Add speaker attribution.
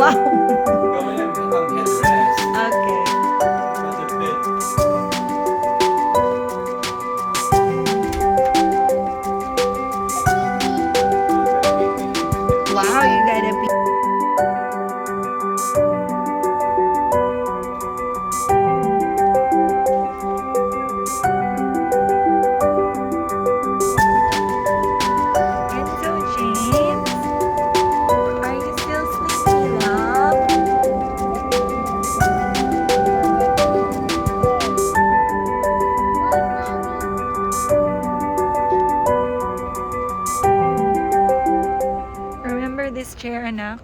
Speaker 1: Wow.
Speaker 2: Gawin lang ang headrest.
Speaker 1: Okay.
Speaker 2: Matipid.
Speaker 1: Wow, you gotta be. And so, James, are you still sleepy, love? Remember this chair, anak?